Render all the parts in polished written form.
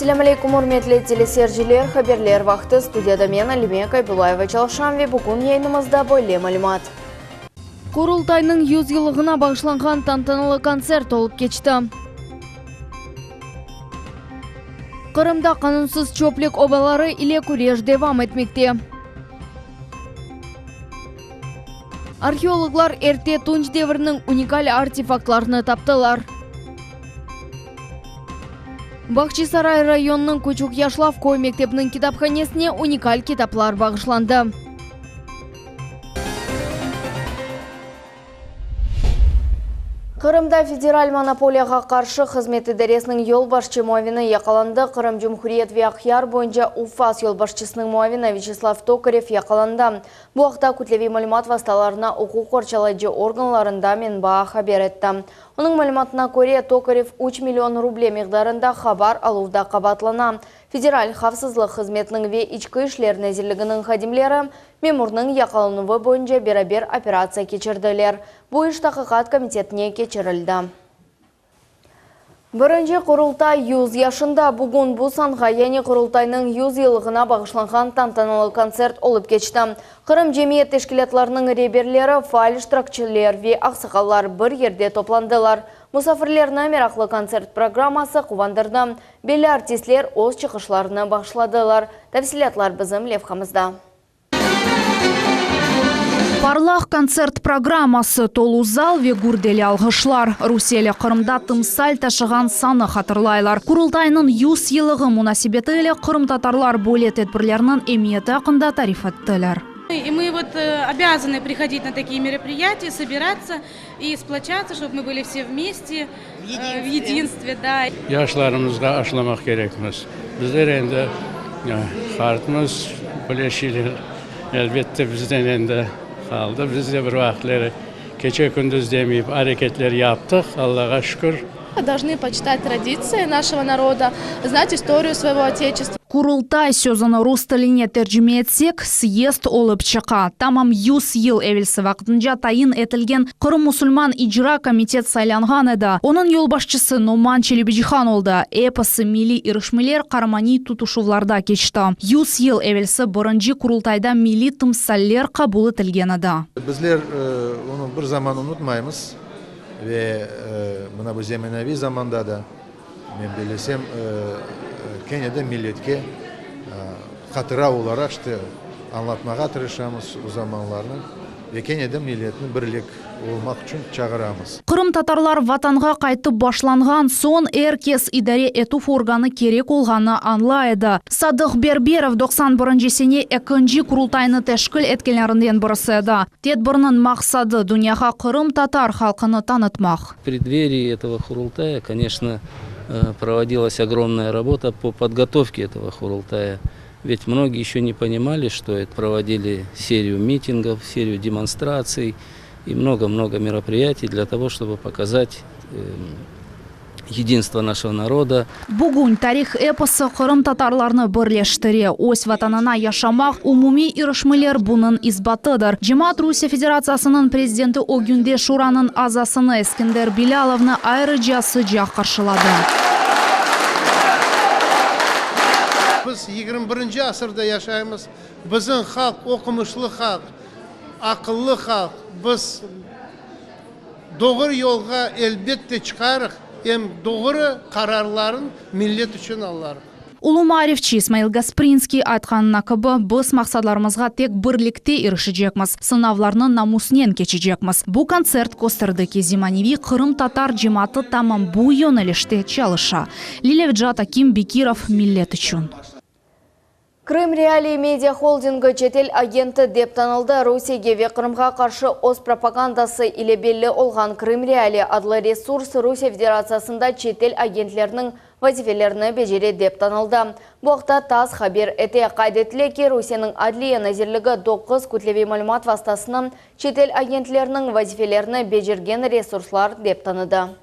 Ассаламу алейкум, урметли телесержилер, хаберлер вақты студияда мен Алиме Кайбулаева Чалшанве бүгін яйнымызда бойле малымат. Құрылтайның 100 жылығына бағышланған тантаналы концерт олып кечті. Қырымда қанунсыз чөплік обалары иле күреш девам етмекте. Археологлар ерте Тунч деврінің уникаль артефактларыны таптылар. Бақчисарай районының Көчук Яшлав кой мектебінің китапханесіне уникаль китаплар бағышланды. Қырымда федераль монополияға қаршы қызметі дәресінің елбашчы муавины яқаланды. Қырым Жұмхуриет Вияқияр бойынша Уфас елбашчысының муавины Вячеслав Токарев яқаланды. Бұл уақытта күтлеви мәлімат васталарына оқу қорчалайджы органларында мен баа хабер етті. Оның мәліматына көре Токарев 3 миллион рубле миқдарында хабар алууда қабатлана. Федераль хавсызлық қызметінің ве ичкі ішлер нәзірлігінің хадимлері мемурның яқалануы бойынша берабер операция кечірділер. Бұл іш тақиқат комитетіне кечірілді. Бірінші құрылтай 100 яшында бүгін бұл санға яғни құрылтайның 100 елығына бағышланған тантаналы концерт олып кечті. Қырым жемиет тешкілетларының реберлері, файл штыракчылер ве ақсақалар бір ерде топландылар. Мұсафірлеріне мерақлы концерт программасы қуандырды. Белі артистлер өз чықышларына бағышладылар. Тәфсилатлар бізім левхамызда. Барлақ концерт программасы толу зал ве гурдели алғышлар. Руселі Қырымда тымсал ташыған саны қатырлайлар. Құрылтайның 100 елығы мұнасибетілі Қырым татарлар бөлет етбірлерінің емиеті ақында тариф еттілер. И мы обязаны приходить на такие мероприятия, собираться и сплочаться, чтобы мы были все вместе, в единстве. Да. Yaşlarımızda aşılamak gerekmez. Bizler ende kartımız, bileşiler elbette bizden ende kaldı. Biz de bir vakitleri gece gündüz demeyip hareketleri yaptık. Allah'a şükür. Должны почитать традиции нашего народа, знать историю своего отечества. Құрылтай сөзіні рус тіліне тәржіме етсек, съезд олып чықа. Тамам 100 ел әвелсі вақытынша тайын етілген Қырым мұсылман ижра комитет сайланған еді. Оның елбашчысы Номан Челебеджихан олды. Эпосы мили ирышмелер қармани тутушуларда кечті. 100 ел әвелсі бірінші құрылтайда мили тымсаллер қабыл етілген еді. Bizler onu bir zaman unutmayımız ve buna bu zemenevi zamanda da ben bilesem Kenya'da milletke hatıra olarak işte anlatmaya tırışamız o zamanlarını ve Kenya'da milletin birlik olmak için çağıramız. Қырым татарлар ватанға қайтып башланған сон әркес идаре ету органы керек олғаны анлайды. Садық Берберов 91-сене екінші құрылтайны тәшкіл еткелерінден бірісі еді. Тедбірінің мақсады дүнияға Қырым татар халқыны танытмақ. В преддверии этого хурултая, конечно, проводилась огромная работа по подготовке этого хурултая. Ведь многие еще не понимали, что это проводили серию митингов, серию демонстраций и много-много мероприятий для того, чтобы показать единство нашего народа. Бүгін тарих эпосы Қырым татарларны бірлештіре. Ось ватанына яшамақ умуми ирышмелер бұнын избатыдыр. Жемат Русия Федерациясының президенті Огюнде Шураның азасыны Ескендер Биляловны айрыжасы жақ қаршылады. Biz 21. asırda yaşayımız. Bizim halk, okumuşlu halk, akıllı halk. Biz doğru yolga elbette çıkarıq. Hem doğru kararların millet için alırıq. Улы Маревчи Исмаил Гаспринский айтқанына кыбы біз мақсадларымызға тек бірлікте ерішіжекміз, сынавларны намуснен кечіжекміз. Бұл концерт костырдыки Зиманеви Қырым татар жематы тамам бұл йонеліште чалыша. Лилевджат Аким Бекиров миллет үшін. Крым Реалии медиа холдингі четел агенті деп танылды. Русияге ве Қырымға қаршы оз пропагандасы иле белі олған Крым Реалии адлы ресурс Русия Федерациясында четел агентлерінің вазифелеріні бежере деп танылды. Бұқта таз хабер әте қайдетлі ке Русияның адлия назерлігі 9 күтлеве мәлімат вастасының четел агентлерінің вазифелеріні бежерген ресурслар деп таныды.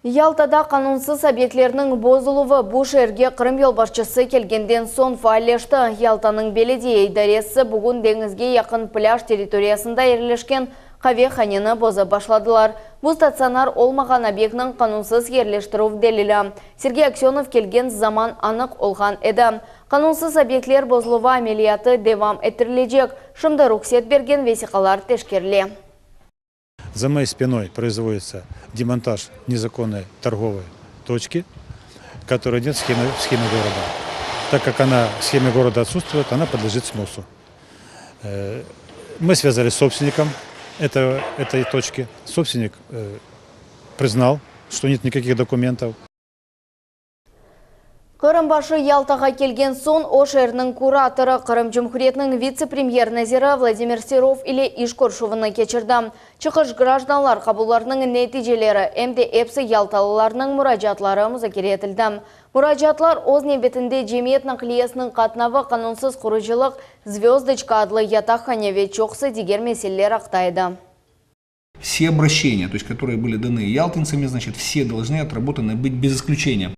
Ялтада қанунсыз объектлерінің бозылуы бұл жерге Қырым елбашчысы келгенден сон файлешті. Ялтаның беледей идаресі бүгін деңізге яқын пляж территориясында ерлешкен қаве ханені бозы башладылар. Бұл стационар олмаған объектінің қанунсыз ерлештіру делілі. Сергей Аксенов келген заман анық олған еді. Қанунсыз объектлер бозылуға амелияты девам ettirilecek. Шымды рұқсет берген весиқалар тешкерлі. За моей спиной производится демонтаж незаконной торговой точки, которой нет в схеме города. Так как в схеме города отсутствует, она подлежит сносу. Мы связались с собственником этой точки. Собственник признал, что нет никаких документов. Қырымбашы Ялтаға келген сон Ошерінің кураторы Қырым Жұмхуретінің вице-премьер назирі Владимир Серов или Ишкоршуыны кечірді. Чықыш гражданлар қабуларының нәтижелері әмде әпсі Ялталыларының мұражатлары мұзакер етілді. Мұражатлар оз небетінде жемиет нақлиясының қатнавы қанунсыз құрыжылық звездочка адлы ятаханеве чоқсы дегер меселлер ақтайды. Все обращения, то есть, которые были даны ялтинцами, значит, все должны отработаны быть без исключения.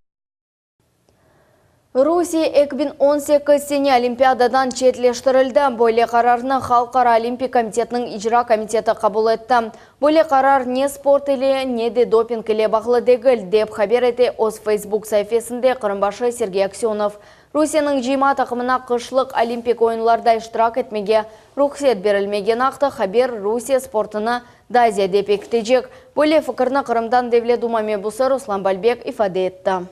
Русия 2018 сене Олимпиададан четлештірілді. Бойле қарарны Халқара Олимпик комитетінің ижра комитеті қабыл етті. Бойле қарар не спорт или не де допинг или бағлы дегіл деп хабер еті оз Facebook сайфесінде Қырымбашы Сергей Аксенов. Русияның жима тақымына қышлық Олимпик ойынларда іштірак етмеге рұқсет берілмеген ақты хабер Русия спортыны дазия деп ектежек. Бойле фікірні Қырымдан Девле Думаме бұсы Руслан Бальбек ифаде етті.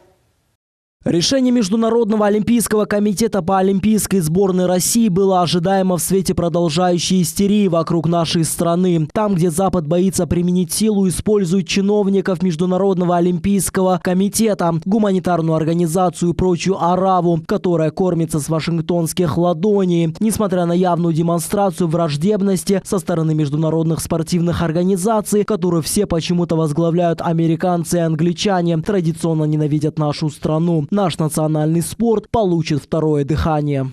Решение Международного олимпийского комитета по олимпийской сборной России было ожидаемо в свете продолжающей истерии вокруг нашей страны. Там, где Запад боится применить силу, используют чиновников Международного олимпийского комитета, гуманитарную организацию и прочую араву, которая кормится с вашингтонских ладоней. Несмотря на явную демонстрацию враждебности со стороны международных спортивных организаций, которые все почему-то возглавляют американцы и англичане, традиционно ненавидят нашу страну. Наш национальный спорт получит второе дыхание.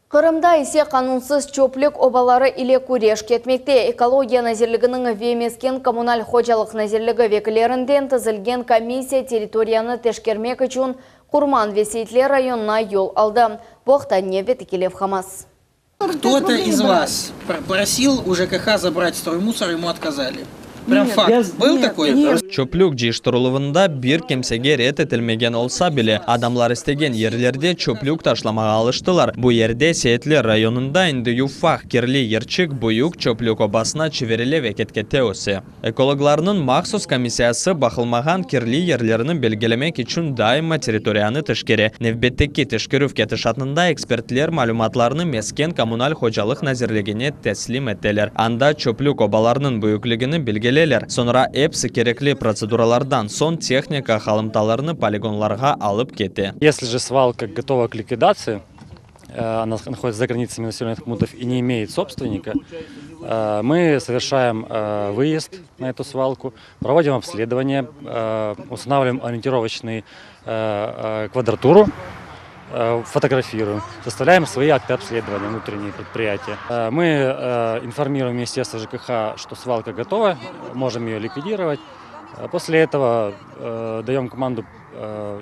Қырымда исе қанунсыз чөплік обалары или күреш кетмекте. Экология назирлігінің вемескен коммуналь хожалық назирлігі векілерінден тізілген комиссия территорияны тешкермек үшін Курман Весейтлер районына ел алды. Боқта неве текелев хамас. Кто-то из вас просил у ЖКХ забрать строймусор, ему отказали. Прям факт. Был такой? Чөплүк жиштырылуында бир кемсеге рет этилмеген олса биле, адамлар истеген ерлерде чөплүк ташламага алыштылар. Бу жерде Сейтлер районунда инде юфах кирли ерчик буюк чөплүк обасына чевериле кеткете осы. Экологларнын махсус комиссиясы бахылмаган кирли ерлерини белгилемек үчүн дайыма территорияны тышкере. Невбеттеки тышкерүүвке тышатында экспертлер малуматларны мескен коммуналь хожалык назирлигине теслим этелер. Анда чөплүк обаларынын буюклугун белгиле. Sonra эпсы керекли процедуралардан сон техника халымталарны полигонларга алып кетти. Если же свалка готова к ликвидации, она находится за границами населенных пунктов и не имеет собственника, мы совершаем выезд на эту свалку, проводим обследование, устанавливаем ориентировочную квадратуру, фотографируем, составляем свои акты обследования внутренние предприятия. Мы информируем Министерство ЖКХ, что свалка готова, можем ее ликвидировать. После этого даем команду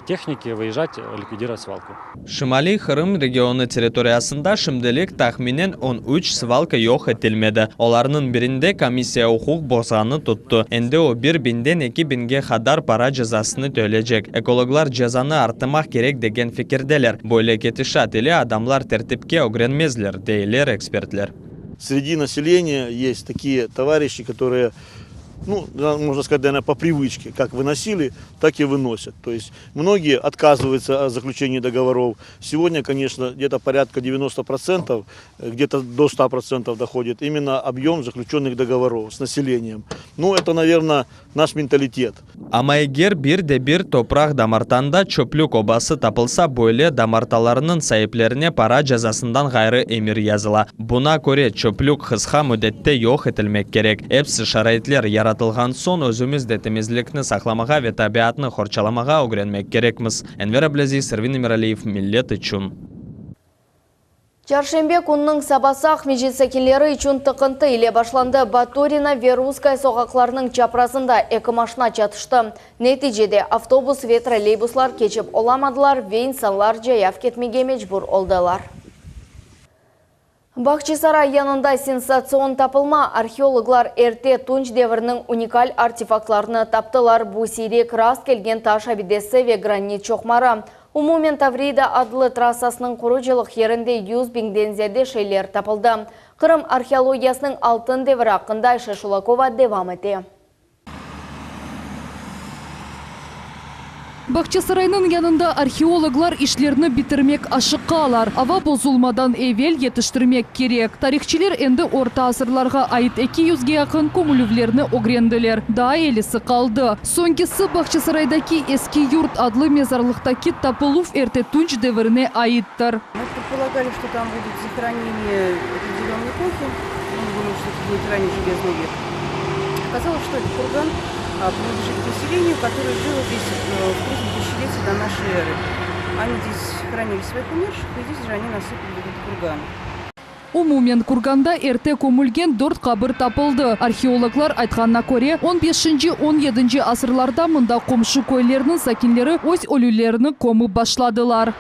техники выезжать, ликвидировать свалку. Шимали Кырым регионы территориясында шимделик тахминен 13 свалка yok etилмеди. Оларнын биринде комиссия укук бозганы тутту. Энде о бир бинден 2 бинге кадар пара жазасыны төлөжек. Экологлар жазаны артымак керек деген фикирделер. Бойле кетишат или адамлар тертипке огренмезлер, дейлер экспертлер. Среди населения есть такие товарищи, которые, можно сказать, наверное, по привычке, как выносили, так и выносят. То есть многие отказываются от заключения договоров. Сегодня, конечно, где-то порядка 90%, где-то до 100% доходит именно объем заключенных договоров с населением. Это, наверное, наш менталитет. Ама эгер бир топрак дамартанда чөплүк обасы тапылса, бойле дамарталарынын сайыплерine пара жазасындан гайры эмир языла. Буна көре чөплүк кыска мөддетте yok etилмек керек. Эпси шарайтлер яратылган сон өзүмүз темизликни сакламага ve табиатны хорчаламага огренмек керекмиз. Энвер Аблазиз, Сервин Эмиралиев, Миллет үчүн. Чаршембе күннің сабасақ межесекелері үшін тықынты иле башланды. Батурина Верускай соғақларының чапрасында екі машина чатышты. Нәтижеде автобус ве троллейбуслар кечіп оламадылар, вейн санлар жаяв кетмеге мечбур олдылар. Бахчисарай янында сенсацион тапылма. Археологлар эрте Тунч деврінің уникаль артефактларны таптылар. Бу сирек раст келген таш абидесі ве гранит чоқмара. Умумен Таврида адлы трассасының құручылық ерінде 100 биңден зиаде шейлер тапылды. Қырым археологиясының алтын деврі ақында Айша Шулакова девам ете. Бахчисарайның янында археологлар ишлерні бітірмек ашыққалар. Ава бозулмадан эвел етіштірмек керек. Тарихчилер енді орта асырларға айт 200-ге якын көмілівлерні огренділер. Да елісі қалды. Соңгесі Бахчисарайдаки эски юрт адлы мезарлықтаки тапылув эрте Тунч девріне айттыр. Мы предполагали, что там будет захоронение определенной эпохи. Мы думали, что это будет ранний железный век. Оказалось, что это курган принадлежит к населению, которое жило здесь в прошлом тысячелетии до нашей эры. Они здесь хранили своих умерших, и здесь же они насыпали этот курган. Умумен курганда эрте көмілген 4 қабыр тапылды. Археологлар айтқанна көре 15-17 асырларда мұнда қомшы көйлерінің сакинлері өз өлілеріні көмі башладылар.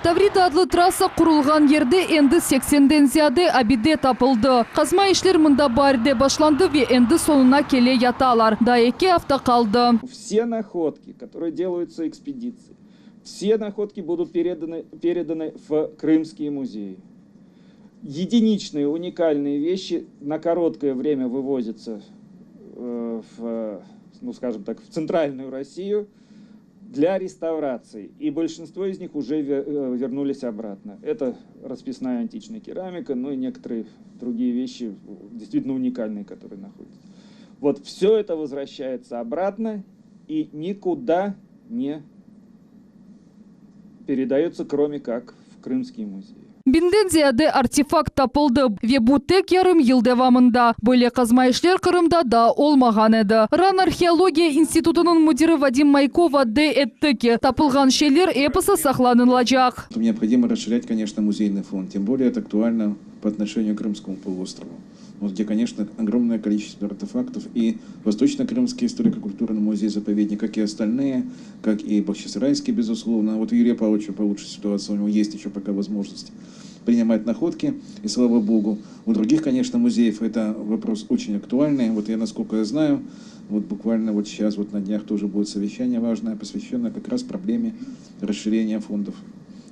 Таврида адлы трасса құрылған ерде енді 80-ден зияде абиде тапылды. Қазма ишлер мұнда барде башланды ве енді сонына келе яталар. Да 2 авто қалды. Все находки, которые делаются экспедицией, все находки будут переданы в Крымские музеи. Единичные, уникальные вещи на короткое время вывозятся в центральную Россию для реставрации. И большинство из них уже вернулись обратно. Это расписная античная керамика, ну и некоторые другие вещи действительно уникальные, которые находятся. Вот все это возвращается обратно и никуда не передается, кроме как в Крымский музей. Бинден зияде артефакт тапылды. Вебу тек ярым ел девамында. Бөле қазма ишлер Қырымда да олмаған еді. Ран археология институтының мудиры Вадим Майкова де эттіке. Тапылған шейлер эпосы сақланылажақ. Необходимо расширять, конечно, музейный фонд. Тем более это актуально по отношению к Крымскому полуострову. Вот где, конечно, огромное количество артефактов. И Восточно-Крымский историко-культурный музей-заповедник, как и остальные, как и Бахчисарайский, безусловно. Вот у Юрия Павловича получше ситуация, у него есть еще пока возможность принимать находки, и слава богу. У других, конечно, музеев это вопрос очень актуальный. Вот я, насколько я знаю, вот буквально вот сейчас, вот на днях тоже будет совещание важное, посвященное как раз проблеме расширения фондов.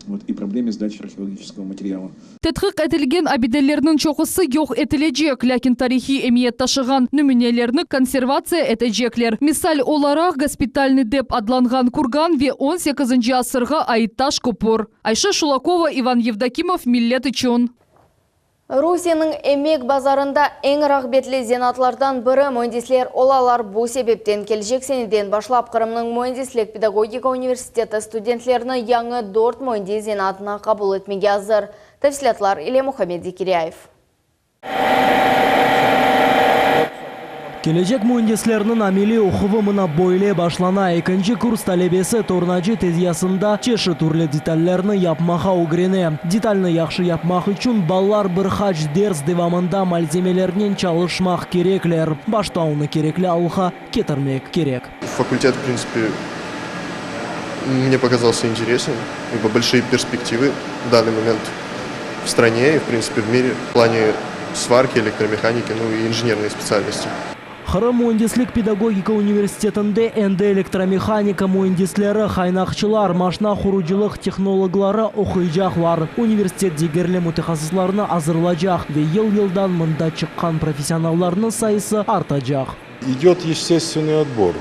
Вот, и проблеме сдачи археологического материала. Тетхик этилген абиделернің чоқысы yok etілежек, ләкин тарихи эмиет ташыған нөмінелерні консервация этежеклер. Мисал оларақ госпитальный деп адланған курган ве 18 асырға айтташ көпір. Айша Шулакова, Иван Евдокимов, Миллет Ичон. Русияның эмек базарында ең рахбетлі зенатлардан бірі мөндислер олалар бұл себептен келжек сенеден башлап Қырымның мөндислік педагогика университеті студентлеріні яңы 4 мөнди зенатына қабыл етмеге азыр. Тәфсилатлар Иле Мухаммед Зикиряев. Кележек мундислерінің амели оқывы мұна бойле башлана. 2-ші курс талебесі торнажы тезиясында чеші түрлі детальлерні япмаға угрене. Детальны яқшы япмақ үшін баллар бір хач дерс девамында мальземелерінен чалышмақ кереклер. Баштауны кереклі алға кетірмек керек. Факультет, в принципе, мне показался интересен, ибо большие перспективы в данный момент в стране и, в принципе, в мире в плане сварки, электромеханики, ну и инженерной специальности. Қырым мундислік педагогика университетінде әнді электромеханика мундислері, хайнақчылар, машина құруджилық технологлары оқыйжақлар. Университет дегерлі мутахассисларны азырлажақ ве ел-елдан мұнда шыққан профессионалларының сайысы артажақ. Идет естественный отбор.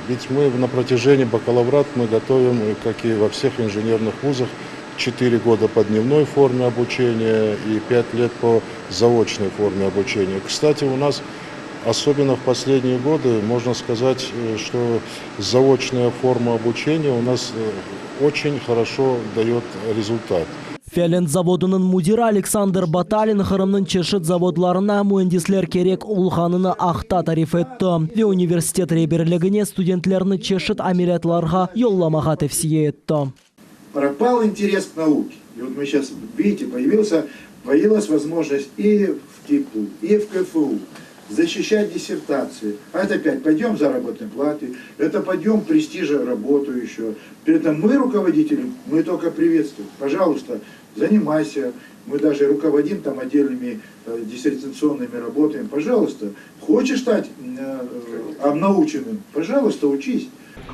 Ведь мы на протяжении бакалаврата мы готовим, как и во всех инженерных вузах, 4 года по дневной форме обучения и 5 лет по заочной форме обучения. Кстати, у нас особенно в последние годы можно сказать, что заочная форма обучения у нас очень хорошо дает результат. Фелент заводының мудиры Александр Баталин Қырымның чешет заводларына мундислер керек улғанына ақта тариф етті. Ве университет реберлігіне студентлеріні чешет амелиятларға йолламаға тәвсие етті. Пропал интерес к науке. И вот мы сейчас, видите, появилась возможность и в КИПу, и в КФУ защищать диссертации. А это опять подъем заработной платы, это подъем престижа работу еще. При этом мы, руководители, мы только приветствуем. Пожалуйста, занимайся. Мы даже руководим там отдельными диссертационными работами. Пожалуйста, хочешь стать обнаученным? Пожалуйста, учись.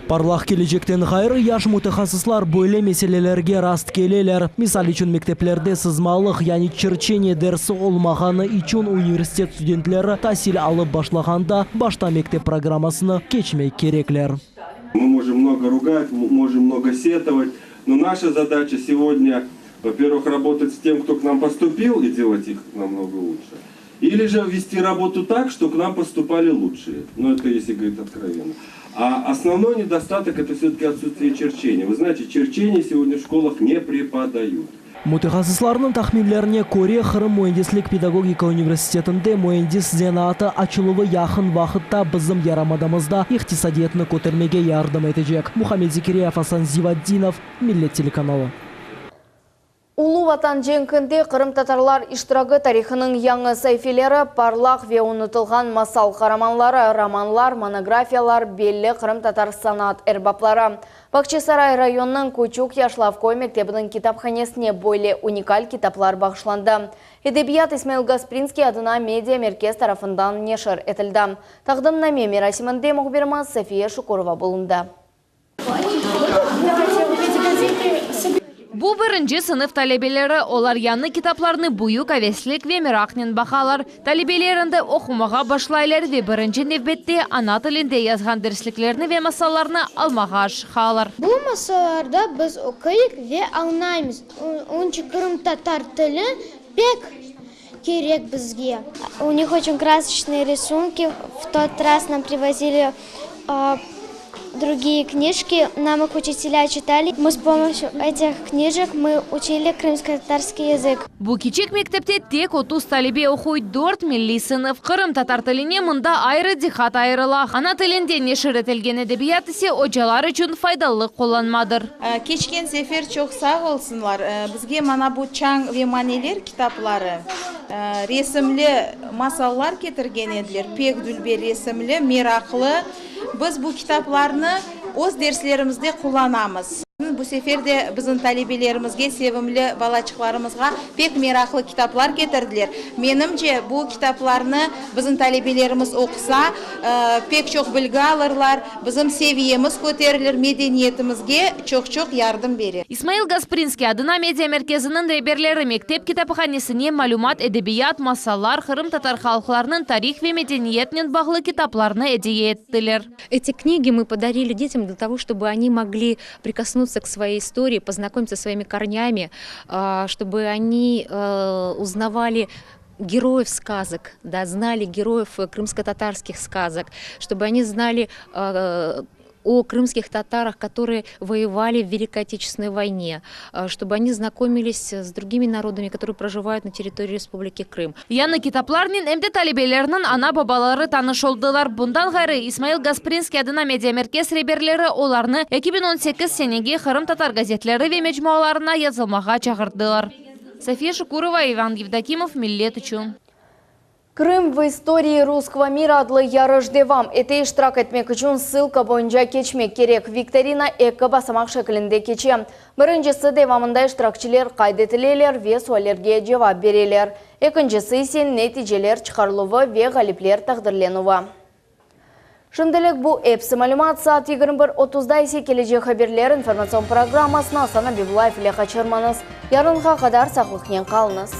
Парлах келечектен ғайры яш мутахассислар бөле меселелерге раст келелер. Мисал үшін мектеплерде сызмалық, яни черчение дәрсі олмағаны üçün университет студентлері тасил алып башлағанда башта мектеп программасыны кечмей кереклер. Мы можем много ругать, можем много сетовать, но наша задача сегодня, во-первых, работать с тем, кто к нам поступил, и делать их намного лучше. Или же вести работу так, что к нам поступали лучшие. Но это если говорить откровенно. А основной недостаток — это все-таки отсутствие черчения. Вы знаете, черчение сегодня в школах не преподают. Мутахассисларның тахминлеріне көре Қырым Муэндислік педагогика университетінде Муэндис зенаты ачылуы яқын вақытта біздің ярамадамызда иқтисадиетні көтермеге ярдым етежек. Мухаммед Зикиреев, Асан Зиваддинов, Миллет телеканалы. Улу ватан женкінде Қырым татарлар иштирагы тарихының яңы сайфилері, парлақ ве унутылған масал қараманлары, романлар, монографиялар, белі Қырым татар санат әрбаплары. Бақчысарай районның Кучук Яшлавкой мектебінің китапханесіне бойле уникаль китаплар бағышланды. Эдебият Исмаил Гаспринский адына медиа меркез тарафындан нешір етілді. Тағдым наме мерасимінде мұхбиріміз София Шукурова болынды. Бу бірінші сынып талебелері олар яны китапларны буюк авеслік ве мирақнен бақалар. Талебелерінді оқымаға башлайлар ве бірінші невбетте ана тілінде язған дәрсліклерні ве масаларны алмаға ашқалар. Бұл масаларда біз оқиық ве алнаймыз. Ончы Қырым татар тілі пек керек бізге. У них очень красочные рисунки. В тот раз нам привозили другие книжки, нам их учителя читали. Мы с помощью этих книжек мы учили крымско-татарский язык. Бу кичек мектепте тек 30 талебе оқуй 4 милли сынып. Қырым татар тіліне мұнда айры дихат айрыла. Ана тілінде нешір етілген әдебият ise ожалар үшін файдалы қоланмадыр. Кечкен сефер çok sağ olsunlar. Bizge mana bu çang ve maniler kitapları, resimli masallar getirgen ediler. Pek dülbe resimli, meraklı. Biz bu kitaplarını o'z derslerimizde kullanamız. Bu sefer de bizim talebelerimizge, sevimli balaçıklarımızga pek meraklı kitaplar getirdiler. Menimce bu kitaplarını bizim talebelerimiz okusa pek çok bilgi alırlar, bizim seviyemiz көтерілер, medeniyetimizge çok yardım verir. Исмаил Гаспринский адына медиа мерkezinin реберлері мектеп китапханесіне малюмат, эдебият, масалар, Қырым татар халықларының тарих ве медениетнен бағлы китапларны әдейе еттілер. Эти книги мы подарили детям для того, чтобы они могли прикоснуться к своей истории, познакомиться со своими корнями, чтобы они узнавали героев сказок, да, знали героев крымско-татарских сказок, чтобы они знали о крымских татарах, которые воевали в Великой Отечественной войне, чтобы они знакомились с другими народами, которые проживают на территории Республики Крым. Яны китапларнын эмде талебелерінің ана бабалары таныш олдылар. Bundan gayrı Исмаил Гаспринский адына медиа меркез реберлері оларны 2018 сенеге Қырым татар газетлері ве мечмуаларына yazılmağa çağırdılar. София Шукурова, Иван Евдокимов, Миллет үшін. Крым в истории русского мира адлы ярыш девам. Эте иштирак этмек үчүн ссылка боюнча кечмек керек. Викторина эки басамак шекилинде кече. Биринчиси девамында иштиракчылар кайдетилелер ве суалерге жавап берелер. Экинчиси ise нетижелер чыгарылуы ве галиплер тагдырленуы. Шынделек бу эпси малюмат саат 21:30 ise келечек хаберлер информацион программасына Асана Бибулаев иле качырманыз. Ярынга кадар саклыкнен калыңыз.